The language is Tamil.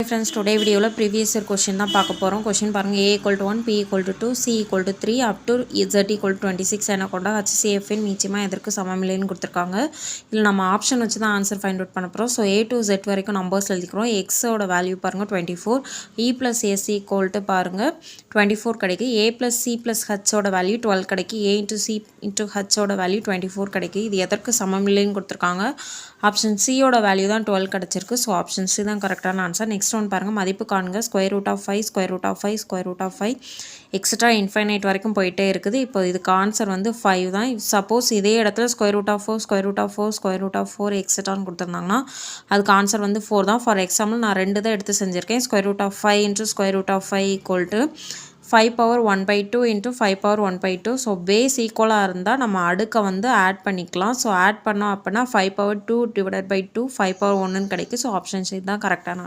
friends, today video la previous year question தான் பார்க்க போறோம். question பாருங்க a = 1 p = 2 c = 3 up to z = 26 என கொண்ட HCF இன் மீச்சிமா எதற்கு சமமில்லைன்னு கொடுத்திருக்காங்க. இதுல நம்ம ஆப்ஷன் வச்சு தான் ஆன்சர் ஃபைண்ட் அவுட் பண்ண போறோம். சோ a to z வரைக்கும் நம்பர்ஸ் எழுதிக்கிறோம். x ஓட வேல்யூ பாருங்க 24, e + ac = பாருங்க 24 கிடைக்கு. a + c + h ஓட வேல்யூ 12 கிடைக்கு. a * c * h ஓட வேல்யூ 24 கிடைக்கு. இது எதற்கு சமமில்லைன்னு கொடுத்திருக்காங்க. ஆப்ஷன் c ஓட வேல்யூ தான் 12 கிடைச்சிருக்கு. சோ ஆப்ஷன் c தான் கரெக்டான ஆன்சர். நெக்ஸ்ட் ஒன் பாருங்க, மதிப்பு காண்க. √5 எக்ஸெட்ரா இன்ஃபைனைட் வரைக்கும் போயிட்டே இருக்குது. இப்போ இதுக்கு ஆன்சர் வந்து 5 தான். சப்போஸ் இதே இடத்துல √4 எக்ஸெட்ரான்னு கொடுத்துருந்தாங்கன்னா அதுக்கு ஆன்சர் வந்து 4 தான். ஃபார் எக்ஸாம்பிள் நான் 2 தான் எடுத்து செஞ்சுருக்கேன். √5 × 5 power 1/2 into 5 power 1/2. So base ஈக்குவலாக இருந்தால் நம்ம அடுக்கை வந்து ஆட் பண்ணிக்கலாம். ஸோ ஆட் பண்ணோம் அப்படின்னா 5 power 2 / 2 5 power 1ன்னு கிடைக்கும். ஸோ ஆப்ஷன் சி தான் கரெக்டான